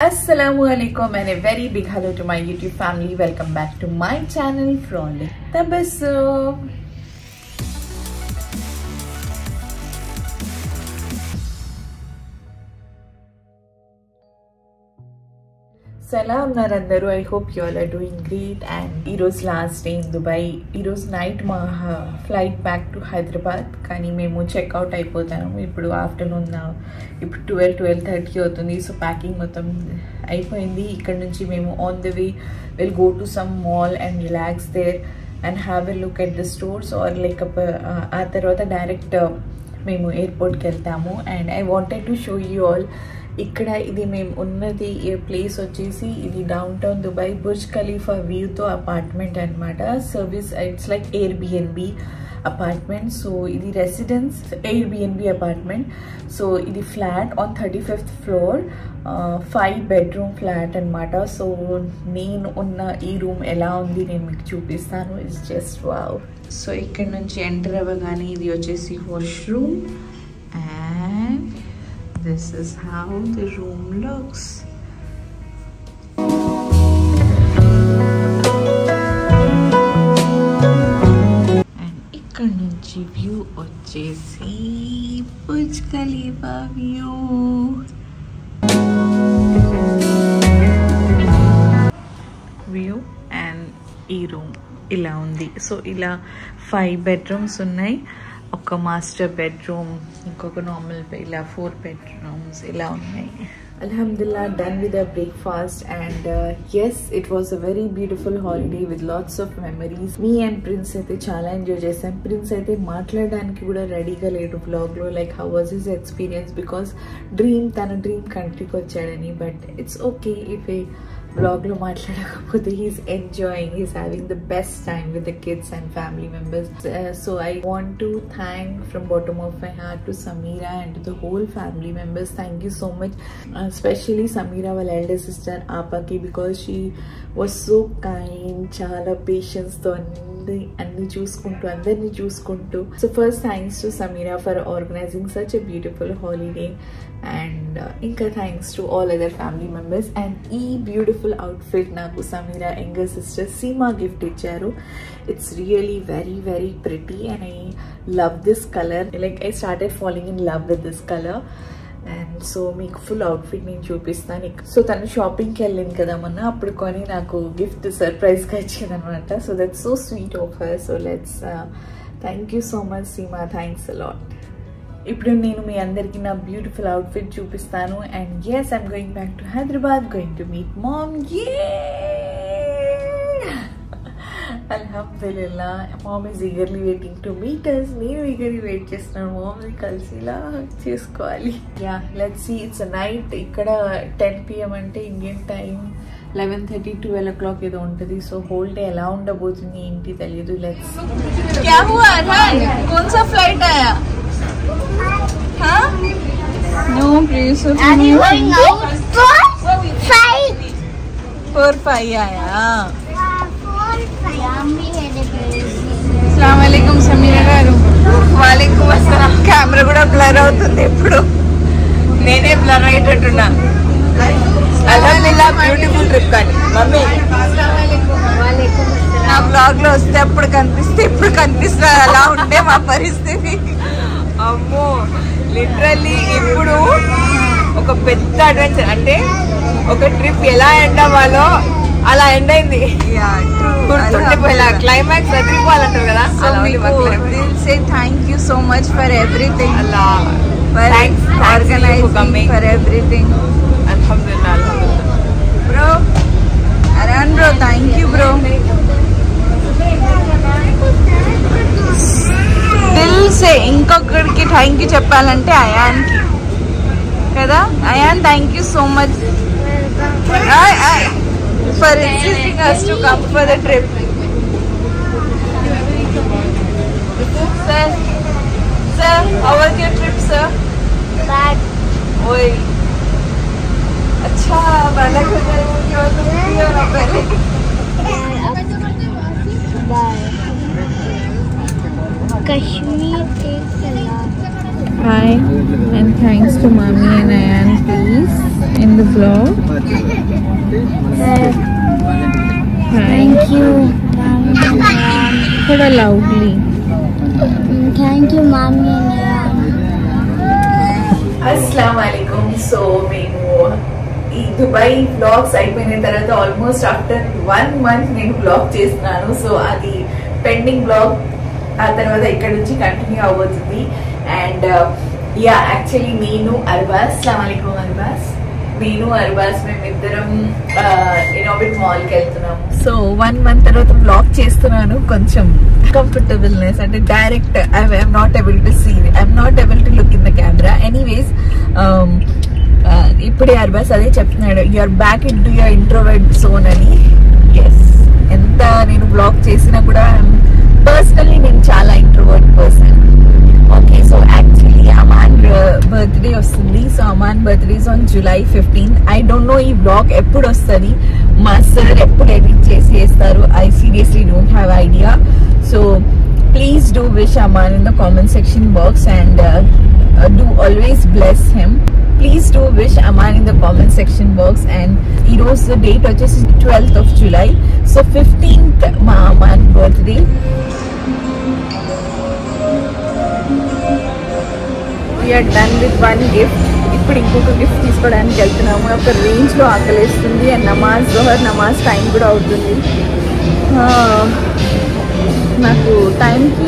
Assalamualaikum and a very big hello to my YouTube family. Welcome back to my channel Frolic Tabassum. Salam narandaru. I hope you all are doing great. And Ero's last day in Dubai. Ero's night ma flight back to Hyderabad. Kani memo check out అయిపోతాను. ఇప్పుడు afternoon ఇప్పుడు 12:30 అవుతుంది. So packing మొత్తం అయిపోయింది. ఇక్కడ నుంచి మేము on the way we'll go to some mall and relax there and have a look at the stores or like ఆ తర్వాత డైరెక్ట్ మేము ఎయిర్పోర్ట్కి వెళ్తాము. And I wanted to show you all ఇక్కడ ఇది మేము ఉన్నది ఈ ప్లేస్ వచ్చేసి ఇది downtown Dubai Burj Khalifa వ్యూతో అపార్ట్మెంట్ అనమాట. Service it's like Airbnb apartment. So ఇది రెసిడెన్స్ ఎయిర్బిఎన్బి అపార్ట్మెంట్. సో ఇది flat on 35th floor 5 bedroom flat అనమాట. సో నేను ఉన్న ఈ రూమ్ ఎలా ఉంది నేను మీకు చూపిస్తాను. It's just wow. సో ఇక్కడ నుంచి ఎంటర్ అవ్వగానే ఇది వచ్చేసి washroom and this is how the room looks. And ikkada nunchi view vachesi Burj Khalifa view. View and ee room ila undi. So ila 5 bedrooms unnai. ఒక master bedroom, ఇంకొక normal ఇలా 4 bedrooms ఇలా ఉన్నాయి. Alhamdulillah, done with our breakfast and yes, it was a very beautiful holiday with lots of memories. Me and Prince అయితే చాలా enjoy చేసాం. Prince అయితే మాట్లాడడానికి కూడా రెడీగా లేడు వ్లాగ్లో, like how was his experience because తన డ్రీమ్ కంట్రీకి వచ్చాడని. బట్ ఇట్స్ ఓకే ఇఫ్ ఏ vloglo మాట్లాడకపోతే he's enjoying, he's having the best time with the kids and family members. So I want to thank from bottom of my heart to Samira and to the whole family members. Thank you so much, especially Samira వాళ్ళ elder sister Apaki, because she was so kind, చాలా patience తో అన్ని చూసుకుంటూ అందరినీ చూసుకుంటూ. So first thanks to Samira for organizing such a beautiful holiday and ఇంకా thanks to all other family members. And ఈ beautiful outfit నాకు Samira younger sister Seema gift ఇచ్చారు. It's really very very pretty and I love this colour. Like I started following in love with this colour. And so మీకు full outfit నేను చూపిస్తాను. So తను షాపింగ్కి వెళ్ళింది కదా మొన్న, అప్పుడు కొని నాకు గిఫ్ట్ సర్ప్రైజ్గా ఇచ్చింది అనమాట. So that's so sweet of her. So let's thank you so much Seema, thanks a lot. ఇప్పుడు నేను మీ అందరికీ నా బ్యూటిఫుల్ అవుట్ఫిట్ చూపిస్తాను. And yes I'm going back to Hyderabad, going to meet mom. Alhamdulillah, mom is eagerly waiting to meet us. నేను eagerly wait చేస్తున్నాను మామ్ని కలిసి ఇలా చేసుకోవాలి. Yeah, let's see. It's a night. ఇక్కడ 10 PM అంటే ఇండియన్ టైం 11:30 12 o'clock ఏదో ఉంటుంది. సో హోల్ డే ఎలా ఉండబోతుంది ఏంటి తెలియదు. లెట్స్ क्या हुआ अरहान, कौन सा फ्लाइट आया? हाँ No, please. Are you going out? 4-5 आया. Assalamualaikum Samira garu. వాలేకుమ్ అస్సలాం. కెమెరా కూడా బ్లర్ అవుతుంది ఇప్పుడు, నేనే బ్లర్ అయ్యేటట్టున్నా. అల్హమ్దులిల్లాహ్ బ్యూటిఫుల్ ట్రిప్. కానీ మమ్మీ నా బ్లాగ్ లో వస్తే అప్పుడు కనిపిస్తే ఇప్పుడు కనిపిస్తుంది, అలా ఉంటే మా పరిస్థితి. అమ్మో లిటరల్లీ ఇప్పుడు ఒక పెద్ద అడ్వెంచర్, అంటే ఒక ట్రిప్ ఎలా ఎండ్ అవ్వాలో అలా ఎండ్ అయింది. గుర్తుండిపోయేలా క్లైమాక్స్ అదిరిపోవాలంటారు కదా. We'll say thank you so much for everything. Allah, For organizing, for everything. Alhamdulillah, alhamdulillah. Bro, Arhan bro, thank you bro. Dil సే ఇంకొకరికి థ్యాంక్ యూ చెప్పాలంటే అయాన్కి కదా. Ayaan thank you so much for insisting us to come for the trip. Sir, how was your trip, sir? Bad. Oi. अच्छा, वाला को जाएंगे और तुम क्यों ना पहले? Bye. Kashmir takes a lot. Hi and thanks to Mommy and Ayan please in the vlog. Thank you. Put loudly. Thank you, Mommy and Ayan. Assalamualaikum. So మేము ఈ దుబాయ్ వ్లాగ్స్ అయిపోయిన తర్వాత ఆల్మోస్ట్ ఆఫ్టర్ 1 month నేను vlog చేస్తున్నాను. So అది pending vlog, ఆ తర్వాత ఇక్కడ నుంచి కంటిన్యూ అవబోతుంది. అండ్ యా యాక్చువల్లీ నేను అర్బాస్, అస్సలాముఅలైకుం అర్బాస్, నేను అర్బాస్ మేమిద్దరం ఇన్నోవేట్ మాల్కి వెళ్తున్నాము. సో 1 month తర్వాత వ్లాగ్ చేస్తున్నాను. కొంచెం కంఫర్టబుల్నెస్ అంటే direct I'm not able to see, I'm not able to look in the camera. Anyways ఇప్పుడే అర్బాస్ అదే చెప్తున్నాడు, you're back in to your introvert zone అని. ఎస్, ఎంత నేను బ్లాగ్ చేసినా కూడా పర్సనల్లీ నేను చాలా introvert person. Okay, so actually Aman birthday వస్తుంది. So Aman birthday is on July 15. I don't know ఈ బ్లాగ్ ఎప్పుడు వస్తుంది, మా సార్ ఎప్పుడు ఎడిట్ చేసి వేస్తారు. I seriously don't have idea. So please do wish Aman in the comment section box and do always bless him. Please do wish Aman in the comment section box. And heroes the date is 12th of July. So 15th ma Aman birthday. We are done with one gift. ఇప్పుడు ఇంకొక gift తీసుకోవడానికి వెళ్తున్నాము. ఒక range లో ఆకలిస్తుంది and namaz Johar namaz time కూడా అవుతుంది. నాకు టైంకి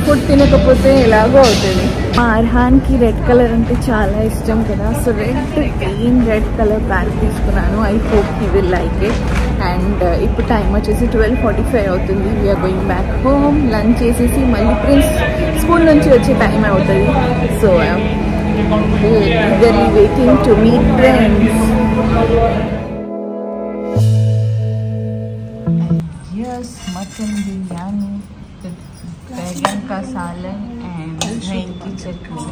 ఫుడ్ తినకపోతే ఎలాగో అవుతుంది. మా అర్హాన్కి రెడ్ కలర్ అంటే చాలా ఇష్టం కదా, సో రెడ్ కలర్ బ్యాగ్ తీసుకున్నాను. I hope he will like it. And ఇప్పుడు టైం వచ్చేసి 12:45 అవుతుంది. We're going back home. Lunch చేసేసి మళ్ళీ ప్రిన్స్ స్కూల్ నుంచి వచ్చే టైం అవుతుంది. So eagerly waiting to meet friends. Mutton biryani, बैगन का सालन एंड दही की चटनी.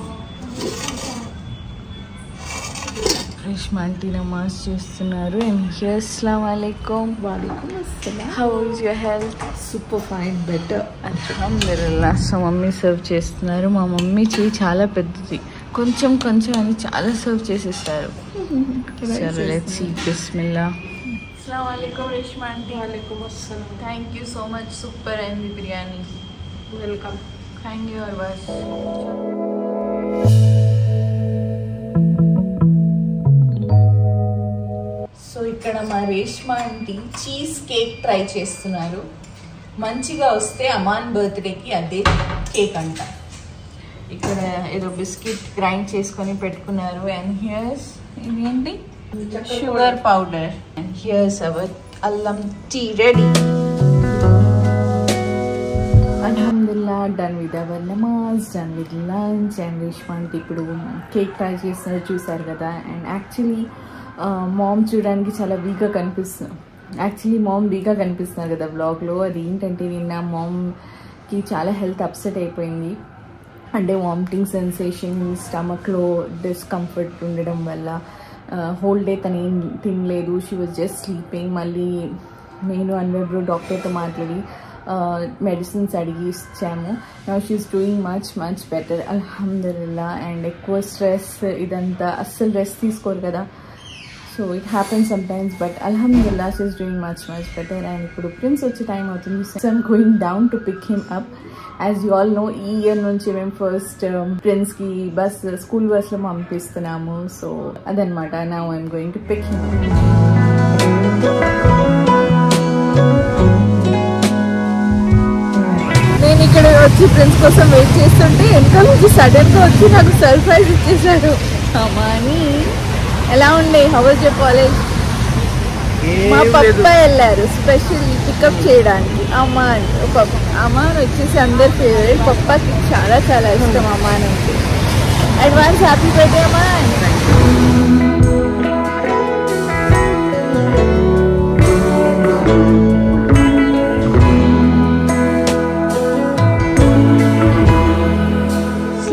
रिश्मा आंटी नमाज చేస్తున్నారు. అండ్ హియర్ అస్సలాము అలైకుం. వాలేకుం అస్సలాం. How is your health? Super fine, better అల్హమ్దులిల్లాహ్. సో మమ్మీ సర్వ్ చేస్తున్నారు. మా మమ్మీ చేయి చాలా పెద్దది, కొంచెం కొంచెం అని చాలా సర్వ్ చేసేస్తారు. సరే లెట్స్ సీ. బిస్మిల్లా. Assalamualaikum Rishma aunty. Walaikum assalam. Thank you so much. Super and the biryani. Welcome. Thank you Arbas. So ఇక్కడ మా Reshma aunty cheese cake try చేస్తున్నారు. మంచిగా వస్తే అమాన్ బర్త్డేకి అదే కేక్ అంట. ఇక్కడ ఏదో బిస్కెట్ గ్రైండ్ చేసుకొని పెట్టుకున్నారు. అండ్ హియర్స్ ఇదేంటి, sugar powder, and here's our allam tea ready. Alhamdulillah, done with our namaz, done with lunch. And Rishma aunty ఇప్పుడు కేక్ ట్రై చేస్తున్నారు, చూసారు కదా. అండ్ యాక్చువల్లీ మామ్ చూడడానికి చాలా వీక్గా కనిపిస్తుంది. మామ్ వీక్గా కనిపిస్తున్నారు కదా వ్లాగ్లో. అది ఏంటంటే నిన్న మామ్కి చాలా హెల్త్ అప్సెట్ అయిపోయింది. అంటే వామిటింగ్ సెన్సేషన్, స్టమక్లో డిస్కంఫర్ట్ ఉండడం వల్ల హోల్ డే తను ఏం తినలేదు. She was just sleeping. మళ్ళీ నేను అన్వర్ బ్రో డాక్టర్తో మాట్లాడి మెడిసిన్స్ అడిగి ఇచ్చాము. Now she's doing much better అల్హమ్దులిల్లా. అండ్ ఎక్కువ స్ట్రెస్ ఇదంతా అస్సలు రెస్ట్ తీసుకోరు కదా, so it happens sometimes. But అల్హమ్దులిల్లా she's doing much better. And ఇప్పుడు ప్రిన్స్ వచ్చే టైం అవుతుంది. So I'm going down to pick him up. As you all know, ఈ ఇయర్ నుంచి మేము ఫస్ట్ ప్రిన్స్కి స్కూల్ బస్లో పంపిస్తున్నాము. సో అదనమాట. Now I'm going to pick him. నేను ఇక్కడ వచ్చి ప్రిన్స్ కోసం వెయిట్ చేస్తుంటే వెనకాల నుంచి సడన్గా వచ్చి నాకు సర్ప్రైజ్ ఇచ్చేసాడు. అమ్మాని ఎలా ఉండే? How was your college? మా పప్ప వెళ్ళారు స్పెషల్ పికప్ చేయడానికి. అమ్మాన్ వచ్చేసి అందరి ఫేవరెట్. పప్పకి చాలా చాలా ఇష్టం అమ్మాన్ అంటే. Advance happy birthday Amman.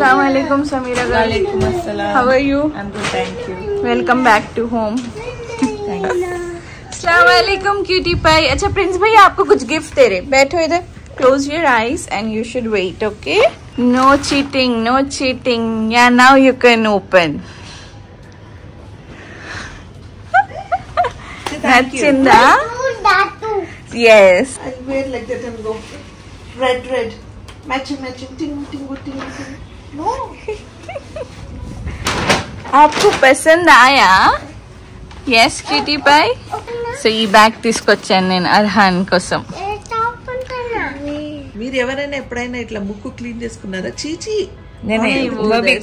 Assalamu alaikum Samira. Walaikum assalam. How are you? I'm good, thank you. Welcome back to home. Thanks. अस्सलाम वालेकुम क्यूटी पाई. अच्छा प्रिंस भैया आपको कुछ गिफ्ट दे रहे, बैठो इधर. close your eyes and you should wait, okay? No cheating, no cheating. Yeah, now you can open. Nachinda? That too. Yes. I'll wear like that and go red. Matching, ting. No. आपको पसंद आया? Yes, cutie pie. So ఈ bag తీసుకొచ్చాను నేను అర్హాన్ కోసం. మీరు ఎవరైనా ఎప్పుడైనా ఇట్లా ముక్కు క్లీన్ చేసుకున్నారా? చీచి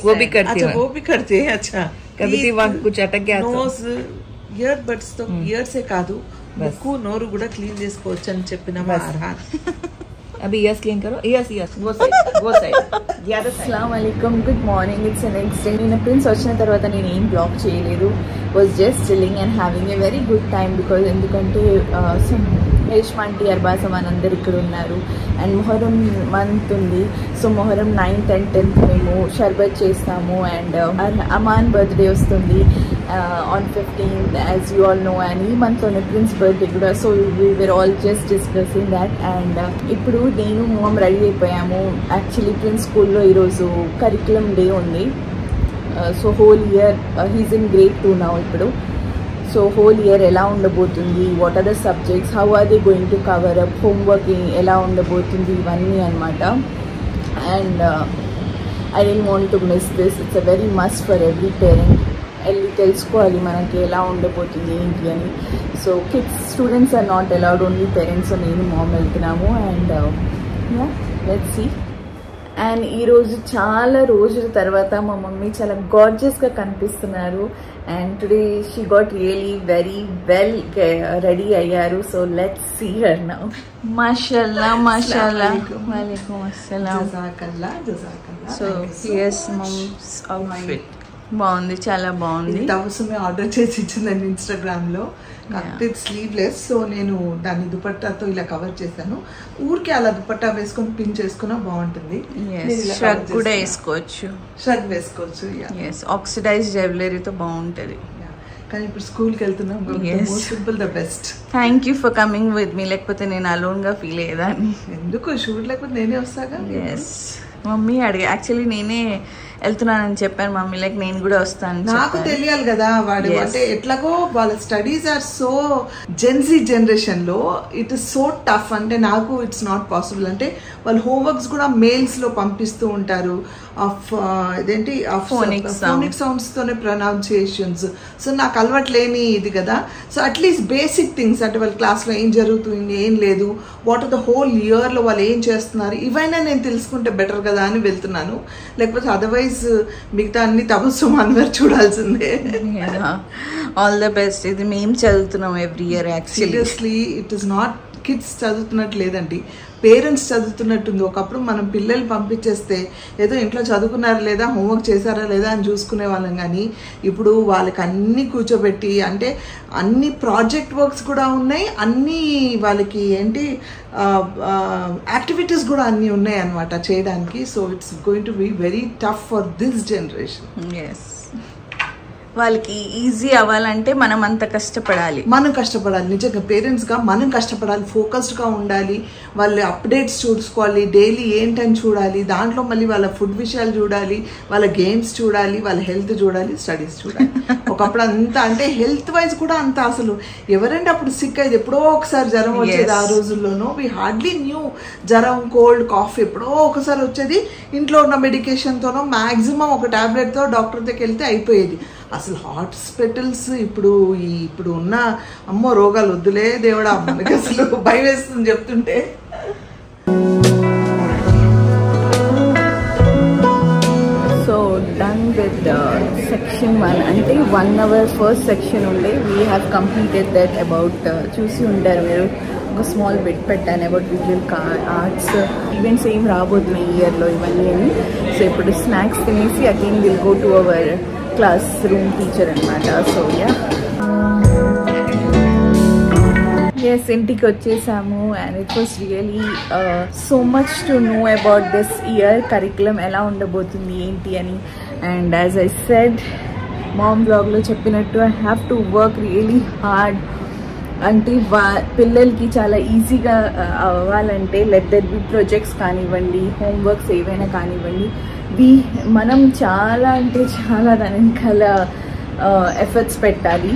वो भी करती हूँ। वो भी करते हैं। अच्छा कभी वहाँ कुछ अटक गया तो నోస్ ఇయర్ బడ్స్ తో ఇయర్సే కాదు ముక్కు నోరు కూడా క్లీన్ చేసుకోవచ్చు అని చెప్పిన అర్హాన్. अभी ईयर्स क्लीन करो। ईयर्स वो साइड అస్సలాము అలైకుం, good morning. It's next day. నేను ప్రిన్స్ వచ్చిన తర్వాత నేను ఏం బ్లాగ్ చేయలేదు. Was just chilling and having a very good time because ఎందుకంటే రేష్మాంటి అర్బాసం అని అందరు ఇక్కడ ఉన్నారు అండ్ మొహరం మంత్ ఉంది. So Muharram 9th and 10th మేము షర్బత్ చేస్తాము అండ్ అమాన్ బర్త్డే వస్తుంది on 15th as you all know. And ఈ మంత్లోనే ప్రిన్స్ బర్త్డే కూడా. So we were all just discussing that. And ఇప్పుడు నేను మొహం రెడీ అయిపోయాము. యాక్చువల్లీ ప్రిన్స్ స్కూల్లో ఈరోజు కరికులం డే ఉంది. So whole year he's in grade 2 now ఇప్పుడు. సో హోల్ ఇయర్ ఎలా ఉండబోతుంది, what are the subjects, how are they going to cover up, homework ఎలా ఉండబోతుంది, ఇవన్నీ అనమాట. And I don't want to miss this. It's a very must for every parent. వెళ్ళి తెలుసుకోవాలి మనకి ఎలా ఉండబోతుంది ఏంటి అని. So kids students are not allowed, only parents నేను మామ్ వెళ్తున్నాము. And let's see. అండ్ ఈరోజు చాలా రోజుల తర్వాత మా మమ్మీ చాలా గార్జియస్గా కనిపిస్తున్నారు. And today she got really very well ready అయ్యారు. So let's see her now. మాషాల్లా మాషాల్లా. వాలేకుమ్ అస్సలాం. So here's mom's outfit. బాగుంది, చాలా బాగుంది. తవసమే ఆర్డర్ చేసి ఇచ్చిందండి ఇన్స్టాగ్రామ్ లో. కాకపోతే స్లీవ్లెస్, సో నేను దాన్ని దుపట్టాతో ఇలా కవర్ చేశాను. ఊరికే అలా దుపట్టా వేసుకొని పిన్ చేసుకున్నా బాగుంటుంది. షర్ట్ కూడా వేసుకోవచ్చు, షర్ట్ వేసుకోవచ్చు. ఆక్సిడైజ్ జ్యువెలరీతో బాగుంటది. కానీ ఇప్పుడు స్కూల్కి వెళ్తున్నాం, simple the best. Thank you for coming with me. లేకపోతే నేను అలోన్ గా ఫీల్ అయ్యేదాన్ని. ఎందుకు షూట్ లేకపోతే నేనే వస్తాగా. ఎస్ మమ్మీ అడిగి యాక్చువల్లీ నేనే వెళ్తున్నానని చెప్పాను మమ్మీ, లైక్ నేను కూడా వస్తాను. నాకు తెలియాలి కదా వాడు అంటే ఎట్లాగో వాళ్ళ studies are so gen Z generation లో ఇట్ ఇస్ సో టఫ్. అంటే నాకు ఇట్స్ నాట్ పాసిబుల్. అంటే వాళ్ళు హోంవర్క్స్ కూడా మెయిల్స్ లో పంపిస్తూ ఉంటారు. ఇదేంటి ఫోనిక్ సౌండ్స్ తోనే ప్రొనౌన్సియేషన్స్. సో నాకు అలవాటు లేని ఇది కదా. సో అట్లీస్ట్ బేసిక్ థింగ్స్ అంటే వాళ్ళ క్లాస్ లో ఏం జరుగుతుంది, ఏం లేదు, what are the whole year లో వాళ్ళు ఏం చేస్తున్నారు, ఇవైనా నేను తెలుసుకుంటే బెటర్ కదా అని వెళ్తున్నాను. లేకపోతే అదర్వైజ్ మిగతా అన్ని తపస్సు మనవర్ చూడాల్సిందే. All the best. ఇది మేము చదువుతున్నాం every year. Seriously it is not kids చదువుతున్నట్టు లేదండి, పేరెంట్స్ చదువుతున్నట్టుంది. ఒకప్పుడు మనం పిల్లలు పంపించేస్తే ఏదో ఇంట్లో చదువుకున్నారా లేదా, హోంవర్క్ చేశారా లేదా అని చూసుకునే వాళ్ళం. కానీ ఇప్పుడు వాళ్ళకి అన్నీ కూర్చోబెట్టి, అంటే అన్ని ప్రాజెక్ట్ వర్క్స్ కూడా ఉన్నాయి, అన్నీ వాళ్ళకి ఏంటి యాక్టివిటీస్ కూడా అన్నీ ఉన్నాయి అన్నమాట చేయడానికి. So it's going to be very tough for this generation. Yes, వాళ్ళకి ఈజీ అవ్వాలంటే మనం అంత కష్టపడాలి. నిజంగా పేరెంట్స్గా మనం కష్టపడాలి, ఫోకస్డ్గా ఉండాలి. వాళ్ళ అప్డేట్స్ చూసుకోవాలి, డైలీ ఏంటని చూడాలి, దాంట్లో మళ్ళీ వాళ్ళ ఫుడ్ విషయాలు చూడాలి, వాళ్ళ గేమ్స్ చూడాలి, వాళ్ళ హెల్త్ చూడాలి, స్టడీస్ చూడాలి. ఒకప్పుడు అంతా అంటే హెల్త్ వైజ్ కూడా అంత అసలు ఎవరంటే అప్పుడు సిక్ అయ్యేది, ఎప్పుడో ఒకసారి జ్వరం వచ్చేది. ఆ రోజుల్లోనూ వి హార్డ్లీ న్యూ జ్వరం, కోల్డ్, కాఫ్ ఎప్పుడో ఒకసారి వచ్చేది. ఇంట్లో ఉన్న మెడికేషన్తోనో మ్యాక్సిమం ఒక టాబ్లెట్తో డాక్టర్ దగ్గరికి వెళ్తే అయిపోయేది. అసలు హాస్పిటల్స్ ఇప్పుడు ఉన్న అమ్మో రోగాలు వద్దులే దేవుడా, మనకి అసలు భయం వేస్తుంది చెప్తుంటే. So done with section 1. అంటే 1 hour ఫస్ట్ సెక్షన్ ఉండే. We have completed that. About చూసి ఉంటారు మీరు, ఒక స్మాల్ బిట్ పెట్టాను అబౌట్ విజువల్ ఆర్ట్స్ ఈవెంట్స్ ఏం రాబోతున్నాయి ఈ ఇయర్లో ఇవన్నీ అని. సో ఇప్పుడు స్నాక్స్ తినేసి again will go to our class room teacher అనమాట. సో ఎస్, ఇంటికి వచ్చేసాము. And it was really so much to know about this year curriculum ఎలా ఉండబోతుంది ఏంటి అని. And as I said mom బ్లాగ్లో చెప్పినట్టు, I have to work really hard అంటే పిల్లలకి చాలా ఈజీగా అవ్వాలంటే లెట్ దట్ బి ప్రాజెక్ట్స్ కానివ్వండి, హోంవర్క్స్ ఏవైనా కానివ్వండి, మనం చాలా అంటే చాలా దాని వెనకాల ఎఫర్ట్స్ పెట్టాలి.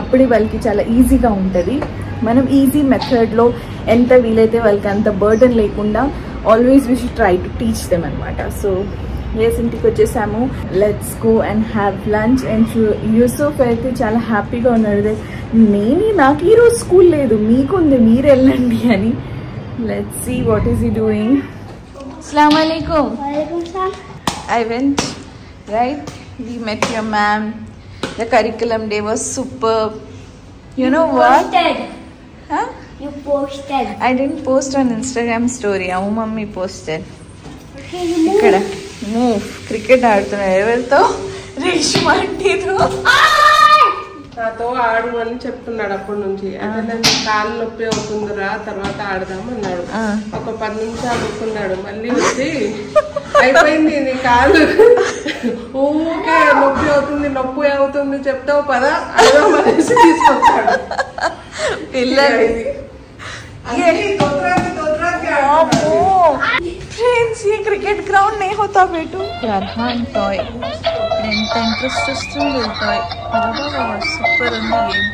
అప్పుడే వాళ్ళకి చాలా ఈజీగా ఉంటుంది. మనం ఈజీ మెథడ్లో ఎంత వీలైతే వాళ్ళకి అంత బర్డన్ లేకుండా always we should try to teach them అనమాట. సో ఎస్, ఇంటికి వచ్చేసాము. Let's go and have lunch. And Yusuf అయితే చాలా హ్యాపీగా ఉన్నాడు. నాకు ఈరోజు స్కూల్ లేదు, మీకుంది, మీరు వెళ్ళండి అని. Let's see what is he doing. అస్సలాము అలైకుం. I went, right? We met your ma'am. The curriculum day was superb. You know what? Huh? You posted. I didn't post on Instagram story. Our mummy posted. Okay, you move. Ikkada move. Cricket ఆడుతున్నారు. ఎవరితో? రేష్మా ఆంటీతో. నాతో ఆడు అని చెప్తున్నాడు అప్పటి నుంచి. అయితే నేను కాళ్ళు నొప్పి అవుతుందిరా, తర్వాత ఆడదాం అన్నాడు. ఒక 10 నిమిషాలు ఆడుకున్నాడు. మళ్ళీ వచ్చి అయిపోయింది నీ కాళ్ళు, ఊకే నొప్పి అవుతుంది చెప్తావు పదా ఆడదాం అనేసి తీసుకొచ్చాడు. పిల్లలు फ्रेंड्स, ये क्रिकेट ग्राउंड नहीं होता बेटू. अरहान टॉय ఎంత ఇంట్రెస్ట్ వస్తుంది టాయ్. సూపర్ ఉంది గేమ్.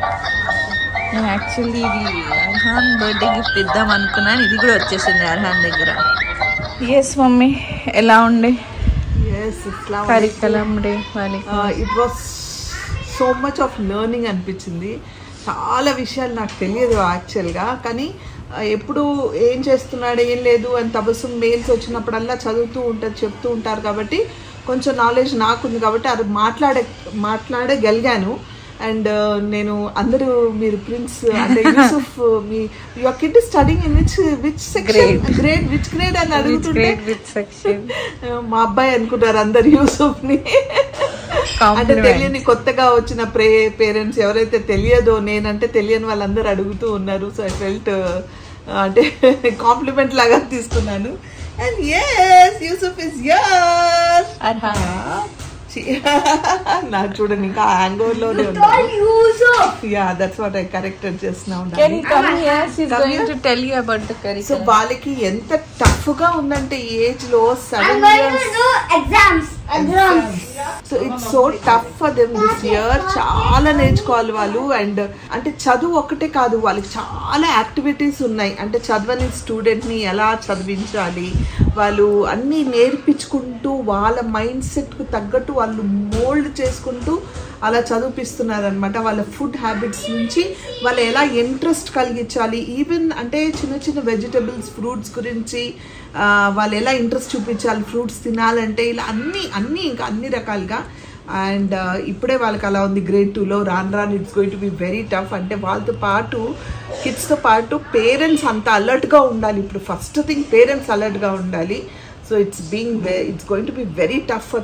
నేను యాక్చువల్లీ ఇది అర్హాన్ బర్త్డే గిఫ్ట్ ఇద్దాం అనుకున్నాను. ఇది కూడా వచ్చేసింది అర్హాన్ దగ్గర. ఎస్ మమ్మీ, ఎలా ఉండే curriculum day? It was so much of learning అనిపించింది. చాలా విషయాలు నాకు తెలియదు యాక్చువల్గా. కానీ ఎప్పుడు ఏం చేస్తున్నాడు ఏం లేదు అని తబస్సుం మెయిల్స్ వచ్చినప్పుడల్లా చదువుతూ ఉంటారు, చెప్తూ ఉంటారు. కాబట్టి కొంచెం నాలెడ్జ్ నాకుంది కాబట్టి అది మాట్లాడగలిగాను. అండ్ నేను అందరూ మీరు ప్రిన్స్ అంటే Yusuf me your kid studying in which section grade which grade అని అడుగుతుంటే మా అబ్బాయి అనుకుంటారు అందరు యూసుఫ్ని. అంటే తెలియని కొత్తగా వచ్చిన పేరెంట్స్ ఎవరైతే తెలియదో, నేనంటే తెలియని వాళ్ళందరూ అడుగుతూ ఉన్నారు. సో ఐ ఫెల్ట్ అంటే కాంప్లిమెంట్ లాగా తీసుకున్నాను. And yes, Yusuf is yours. నా చూడండి ఇంకా హ్యాంగ్ ఓవర్ లోనే ఉంది. Yeah, that's what I corrected just now. Can you come here? She's going to tell you about the curriculum. So వాళ్ళకి ఎంత టఫ్ గా ఉందంటే ఈ ఏజ్ లో 7 years exams. So it's so tough for them this year. చాలా నేర్చుకోవాలి వాళ్ళు. And అంటే చదువు ఒకటే కాదు, వాళ్ళకి చాలా యాక్టివిటీస్ ఉన్నాయి. అంటే చదవని స్టూడెంట్ని ఎలా చదివించాలి, వాళ్ళు అన్నీ నేర్పించుకుంటూ వాళ్ళ మైండ్ సెట్కు తగ్గట్టు వాళ్ళు మోల్డ్ చేసుకుంటూ అలా చదివిపిస్తున్నారు అనమాట. వాళ్ళ ఫుడ్ హ్యాబిట్స్ నుంచి వాళ్ళు ఎలా ఇంట్రెస్ట్ కలిగించాలి, ఈవెన్ అంటే చిన్న చిన్న వెజిటబుల్స్ ఫ్రూట్స్ గురించి వాళ్ళు ఎలా ఇంట్రెస్ట్ చూపించాలి, ఫ్రూట్స్ తినాలంటే ఇలా అన్నీ ఇంకా అన్ని రకాలుగా. అండ్ ఇప్పుడే వాళ్ళకి అలా ఉంది. గ్రేడ్ 2లో రాను it's going to be very tough. అంటే వాళ్ళతో పాటు కిడ్స్తో పాటు పేరెంట్స్ అంత అలర్ట్గా ఉండాలి. ఇప్పుడు ఫస్ట్ థింగ్ పేరెంట్స్ అలర్ట్గా ఉండాలి. So it's going to be very tough for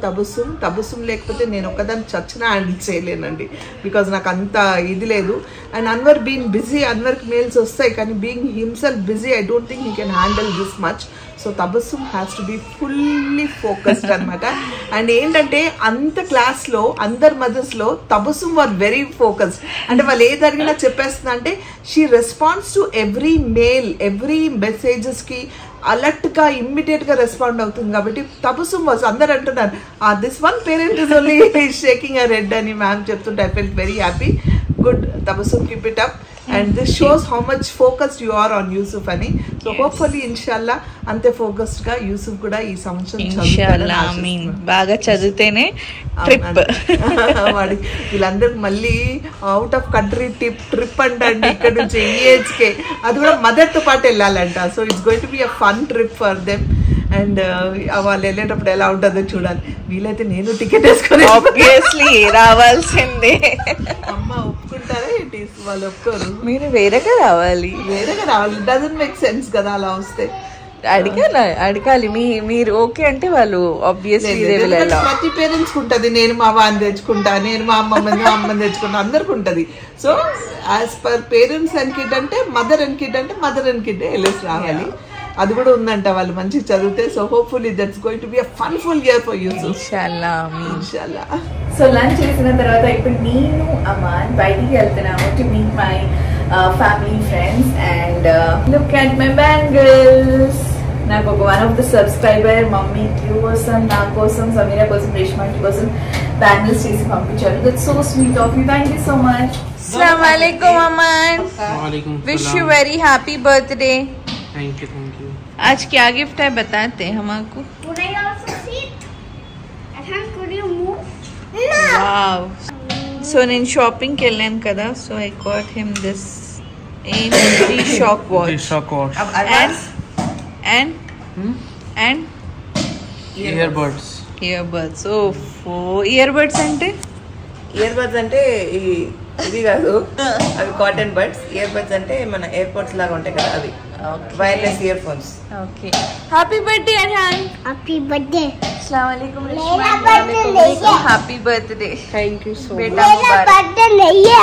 Tabassum లేకపోతే నేను ఒకదాన్ని చచ్చినా హ్యాండిల్ చేయలేనండి. బికాజ్ నాకు అంత ఇది లేదు. అండ్ అన్వర్ బీయింగ్ బిజీ, అన్వర్కి మెయిల్స్ వస్తాయి కానీ being himself busy I don't think he can handle this much. So Tabassum has to be fully focused అనమాట. అండ్ ఏంటంటే అంత క్లాస్లో అందరు మదర్స్లో తబస్సుం వర్ వెరీ ఫోకస్డ్. అంటే వాళ్ళు ఏది అడిగినా చెప్పేస్తుంది. అంటే she responds to every mail, every మెసేజెస్కి అలర్ట్గా ఇమ్మీడియట్గా రెస్పాండ్ అవుతుంది. కాబట్టి తబస్సుం వాజ్ అందరు అంటున్నారు this one parent is only shaking a red అని మ్యామ్ చెప్తుంటే I felt very happy. Good Tabassum, keep it up. And this shows how much focused you are on Yusuf ani. So hopefully inshallah ante focused ga Yusuf kuda ee samvatsam inshallah amin baga chadutene trip vadi villandaru malli out of country trip antandi ikkada nunchi age ke adu kuda mother tho paatu ellalanta. So it's going to be a fun trip for them. And వాళ్ళు వెళ్ళేటప్పుడు ఎలా ఉంటుందో చూడాలి. వీలైతే నేను ticket వేసుకొని obviously రావాల్సిందే. అమ్మ ఒప్పుకుంటారా ఏంటి? వాళ్ళు ఒప్పుకోరు. మీరు వేరేగా రావాలి. డజంట్ మేక్ సెన్స్ కదా అలా వస్తే. అడగాలి మీరు ఓకే అంటే వాళ్ళు ఆబ్వియస్లీ ప్రతి పేరెంట్స్ ఉంటది. నేను మా వాడిని తెచ్చుకుంటా, నేను మా అమ్మని తెచ్చుకుంటా, అందరికి ఉంటది. So as per parents and kid అంటే మదర్ అండ్ కిడ్ వెళ్ళేసి రావాలి. అది కూడా ఉందంట వాళ్ళు మంచిగా చదివితే. So hopefully that's going to be a funful year for you. ఇన్షాల్లా. సో లంచ్ చేసిన తర్వాత ఇప్పుడు నేను అమాన్ బయటికి వెళ్తున్నాము to meet my family, friends, and look at my bangles. నాకు ఒక one of the subscriber mummy కోసం, నా కోసం, సమీరా కోసం, రేష్మాంటి కోసం బ్యాంగిల్స్ చేసి పంపించారు. That's so sweet of you. Thank you so much. अस्सलाम वालेकुम अमन. वालेकुम wish you very happy birthday. Thank you. आज क्या गिफ्ट है बताते हैं हम आपको. वाव. So నేను షాపింగ్ కి వెళ్ళాను కదా, so I got him this G-Shock watch. G-Shock watch. And earbuds. So earbuds అంటే ఇది కాదు, అవి కాటన్ బడ్స్. ఇయర్ బడ్స్ అంటే మన ఎయిర్పోర్ట్స్ లాగా ఉంటాయి కదా, అవి wireless ear phones. Okay. Happy birthday Arhan. Happy birthday. अस्सलाम वालेकुम. मेरा बर्थडे नहीं है. Happy birthday. Thank you so much. बेटा मेरा बर्थडे नहीं है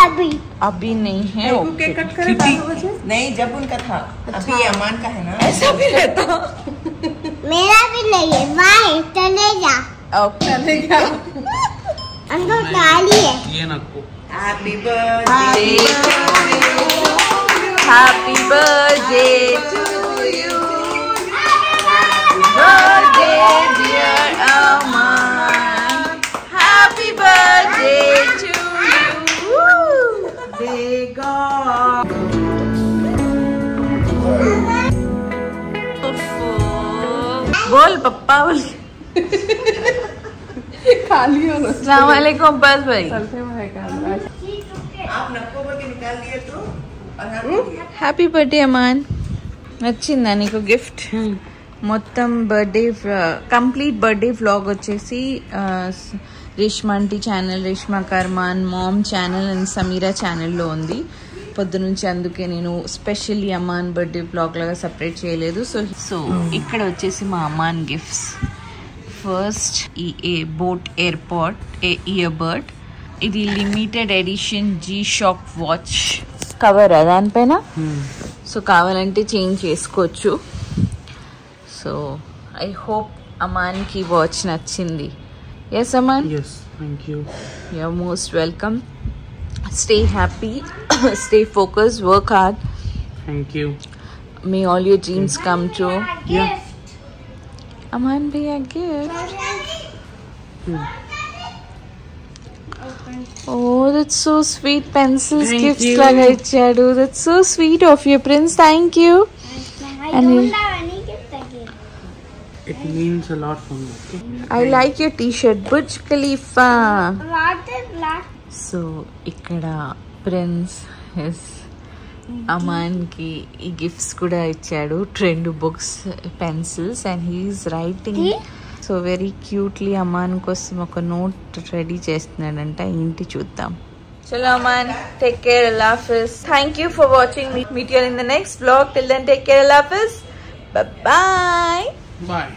अभी नहीं है. केक कट करे 12 बजे. नहीं, जब उनका था. अभी ये अमान का है ना. ऐसा भी रहता. मेरा भी नहीं है. बाय चलेगा. ओके. अंदर गाली है. ये नको. Happy birthday. Happy birthday to you. Happy birthday dear Aman. Happy birthday to you. They God. बोल पप्पा बोल. खाली हो ना. अस्सलाम वालेकुम अब्बास भाई. चलते हैं कैमरा. आप नको बोल के निकाल दिए तो. Happy birthday Aman. నచ్చిందా నీకు గిఫ్ట్? మొత్తం బర్త్డే కంప్లీట్ బర్త్డే వ్లాగ్ వచ్చేసి రేష్మాంటి channel, Reshma Karman mom channel and Samira ఛానల్లో ఉంది. పొద్దు నుంచి అందుకే నేను స్పెషల్లీ అమాన్ బర్త్డే వ్లాగ్ లాగా సపరేట్ చేయలేదు. సో ఇక్కడ వచ్చేసి మా అమాన్ గిఫ్ట్స్. ఫస్ట్ ఈ బోట్ ఎయిర్పోర్ట్ ఇయర్బడ్. ఇది limited edition G-Shock watch cover దానిపైన. సో కావాలంటే చేంజ్ చేసుకోవచ్చు. సో ఐ హోప్ అమాన్కి వాచ్ నచ్చింది. Yes Aman? Yes, thank you. You're most welcome. Stay happy, stay focused, work hard. Thank you. May all your dreams come true. Yeah. Aman bhaiya gift. Oh, that's so sweet. Pencils Thank gifts you. laga ichadu. That's so sweet of you, Prince. Thank you. I don't have any gift again. It means a lot for me. Okay. I like your t-shirt. Burj Khalifa. What is that? So ikkada Prince is Aman కి ఈ gifts కూడా ఇచ్చాడు. 2 books, pencils and he's writing so very cutely. Aman కోసం ఒక note ready చేస్తున్నాడంట. ఏంటి చూద్దాం. చలో అమాన్, టేక్ కేర్. అల్లాహ్ హాఫిజ్. Thank you for watching. Meet you in the next vlog. Till then take care. అల్లాహ్ హాఫిజ్. బాయ్. Bye.